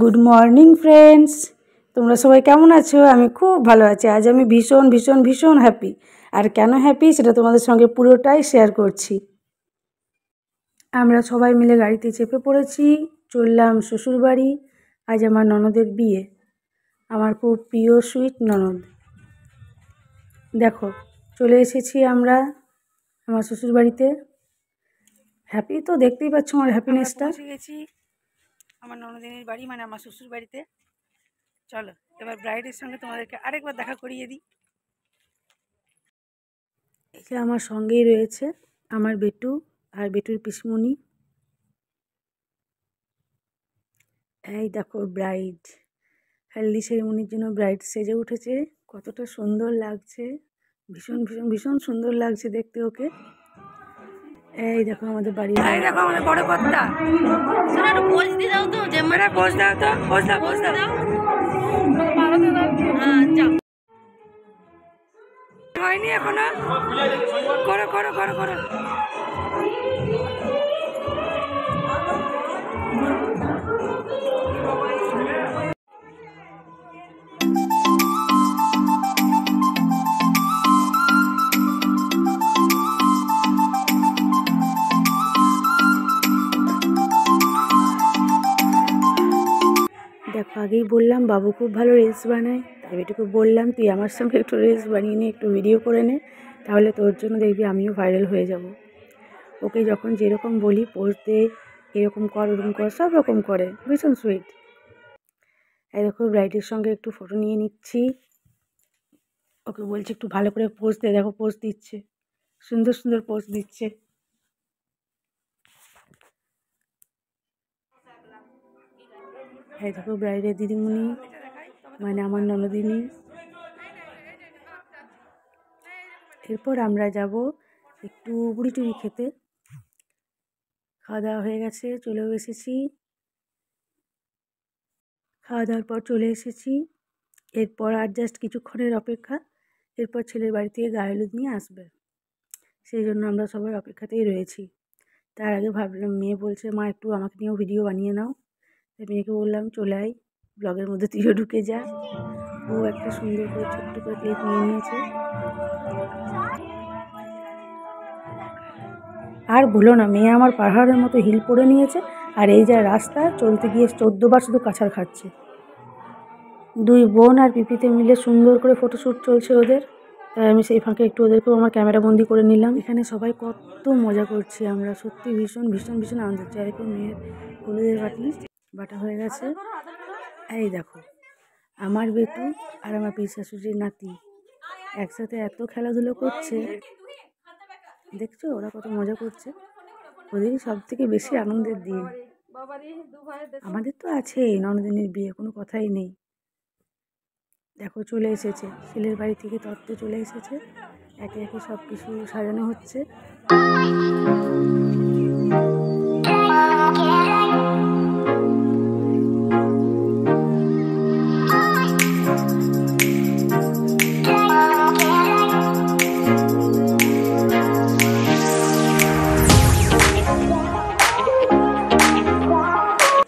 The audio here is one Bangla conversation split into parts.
গুড মর্নিং ফ্রেন্ডস, তোমরা সবাই কেমন আছো? আমি খুব ভালো আছি। আজ আমি ভীষণ ভীষণ ভীষণ হ্যাপি। আর কেন হ্যাপি সেটা তোমাদের সঙ্গে পুরোটাই শেয়ার করছি। আমরা সবাই মিলে গাড়িতে চেপে পড়েছি, চললাম শ্বশুরবাড়ি। আজ আমার ননদের বিয়ে, আমার খুব প্রিয় সুইট ননদ। দেখো চলে এসেছি আমরা আমার শ্বশুরবাড়িতে। হ্যাপি তো দেখতেই পাচ্ছ আমার হ্যাপিনেসটা। পৌঁছে গেছি আমার ননদিনীর বাড়ি, মানে আমার শ্বশুর বাড়িতে। চলো এবার ব্রাইডের সঙ্গে তোমাদেরকে আরেকবার দেখা করিয়ে দিই। এই যে আমার সঙ্গেই রয়েছে আমার বেটু আর বেটুর পিসমণি। এই দেখো ব্রাইড, হলদি সেরেমনির জন্য ব্রাইড সেজে উঠেছে। কতটা সুন্দর লাগছে, ভীষণ ভীষণ ভীষণ সুন্দর লাগছে দেখতে ওকে। এই দেখো আমাদের বাড়ি, এই দেখো আমাদের বড় কর্তা। একটু পোজ দিয়ে দাও তো, জেম্মারা পোজ দাও তো, পোজ দাও পোজ দাও। হয়নি এখনো, করো করো করো করো। দেখো আগেই বললাম বাবু খুব ভালো রিলস বানায়, তাই এটুকু বললাম তুই আমার সঙ্গে একটু রিলস বানিয়ে নে, একটু ভিডিও করে নে, তাহলে তোর জন্য দেখবি আমিও ভাইরাল হয়ে যাব। ওকে যখন যেরকম বলি পোস্ট দে, এরকম কর ওরকম কর, সব রকম করে, ভীষণ সুইট। এই দেখো ব্রাইডের সঙ্গে একটু ফটো নিয়ে নিচ্ছি। ওকে বলছি একটু ভালো করে পোজ দে, দেখো পোজ দিচ্ছে, সুন্দর সুন্দর পোজ দিচ্ছে। এই দেখো ব্রাইডের দিদিমণি, মানে আমার ননদিনী। এরপর আমরা যাব একটু বুড়ি টুড়ি খেতে। খাওয়া দাওয়া হয়ে গেছে, চলেও এসেছি। খাওয়া দাওয়ার পর চলে এসেছি। এরপর আর জাস্ট কিছুক্ষণের অপেক্ষা, এরপর ছেলের বাড়ি থেকে গায়ে হলুদ নিয়ে আসবে, সেই জন্য আমরা সবাই অপেক্ষাতেই রয়েছি। তার আগে ভাবলাম, মেয়ে বলছে মা একটু আমাকে নিয়েও ভিডিও বানিয়ে নাও। তাই মেয়েকে বললাম চলে আয়, ব্লগের মধ্যে তুইও ঢুকে যা। ও একটা সুন্দর করে ছোট্ট করে ক্লিপ নিয়ে নিয়েছে। আর বলো না, মেয়ে আমার পাহাড়ের মতো হিল পরে নিয়েছে, আর এই যা রাস্তা চলতে গিয়ে 14 বার শুধু কাছাড় খাচ্ছে। দুই বোন আর পিপিতে মিলে সুন্দর করে ফটোশ্যুট চলছে ওদের, তাই আমি সেই ফাঁকে একটু ওদেরকেও আমার ক্যামেরা বন্দি করে নিলাম। এখানে সবাই কত মজা করছি আমরা, সত্যি ভীষণ ভীষণ ভীষণ আনন্দ হচ্ছে। আর এখন মেয়ের হলুদের বাটা হয়ে গেছে। এই দেখো আমার বেটু আর আমার পিসশাশুড়ির নাতি একসাথে এত খেলাধুলো করছে, দেখছো ওরা কত মজা করছে। ওদেরই সব থেকে বেশি আনন্দের দিন। আমাদের তো আছেই ননদিনীর বিয়ে, কোনো কথাই নেই। দেখো চলে এসেছে ছেলের বাড়ি থেকে তত্ত্ব চলে এসেছে, একে একে সব কিছু সাজানো হচ্ছে।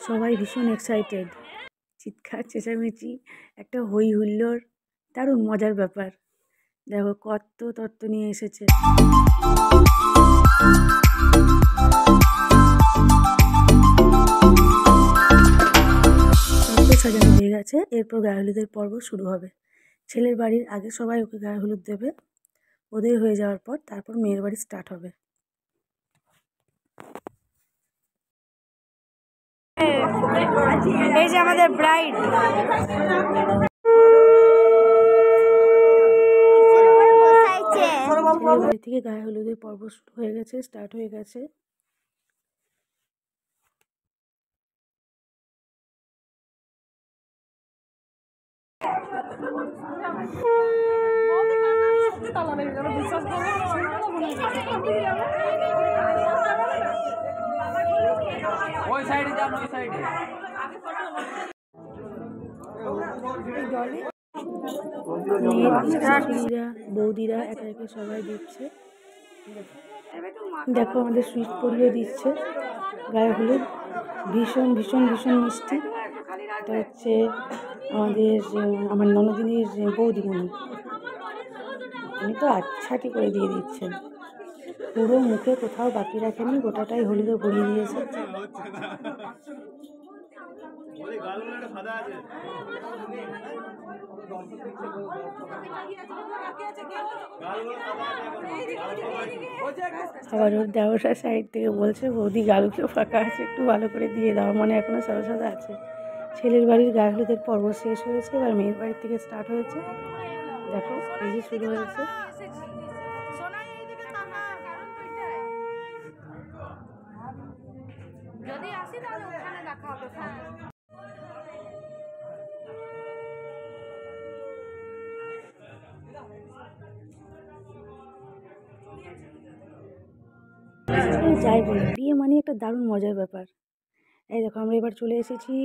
সবাই ভীষণ এক্সাইটেড, চিৎকার চেঁচামেচি, একটা হই হুল্লোড়, দারুণ মজার ব্যাপার। দেখো কত তত্ত্ব নিয়ে এসেছে। তত্ত্ব সাজানো হয়ে গেছে, এরপর গায়ে হলুদের পর্ব শুরু হবে। ছেলের বাড়ির আগে সবাই ওকে গায়ে হলুদ দেবে, ওদের হয়ে যাওয়ার পর তারপর মেয়ের বাড়ি স্টার্ট হবে। এই যে আমাদের ব্রাইড, বাড়ি থেকে গায়ে হলুদের পর্ব শুরু হয়ে গেছে, স্টার্ট হয়ে গেছে। ওই সাইডে যান, ওই সাইডে। বৌদিরা একে একে সবাই দিচ্ছে। দেখো আমাদের সুইট পরিয়ে দিচ্ছে গায়ে হলুদ, ভীষণ ভীষণ ভীষণ মিষ্টি। এটা হচ্ছে আমার ননদিনীর বৌদিমণি। উনি তো আচ্ছাটি করে দিয়ে দিচ্ছেন, পুরো মুখে কোথাও বাকি রাখেনি, গোটাটাই হলুদে ভরিয়ে দিয়েছে। আবার ওর দেওয়ার সাইড থেকে বলছে, বৌদি গালগুলো ফাঁকা আছে, একটু ভালো করে দিয়ে দাও, মানে এখনো সাদা সাদা আছে। ছেলের বাড়ির গায়ে হলুদের পর্ব শেষ হয়েছে, এবার মেয়ের বাড়ির থেকে স্টার্ট হয়েছে। দেখো এই যে শুরু হয়েছে। যদি আসি তাহলে ওখানে দেখা হবে। যাই বলি, বিয়ে মানে একটা দারুণ মজার ব্যাপার। এই দেখো আমরা এবার চলে এসেছি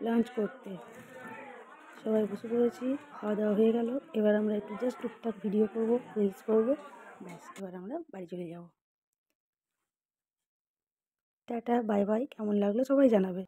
লাঞ্চ করতে, সবাই বসে পড়েছি, খাওয়া দাওয়া হয়ে গেল। এবার আমরা একটু জাস্ট টুকটাক ভিডিও করবো, রিলস করবো, ব্যাস এবার আমরা বাড়ি চলে যাব। টাটা বাই বাই, কেমন লাগলো সবাই জানাবে।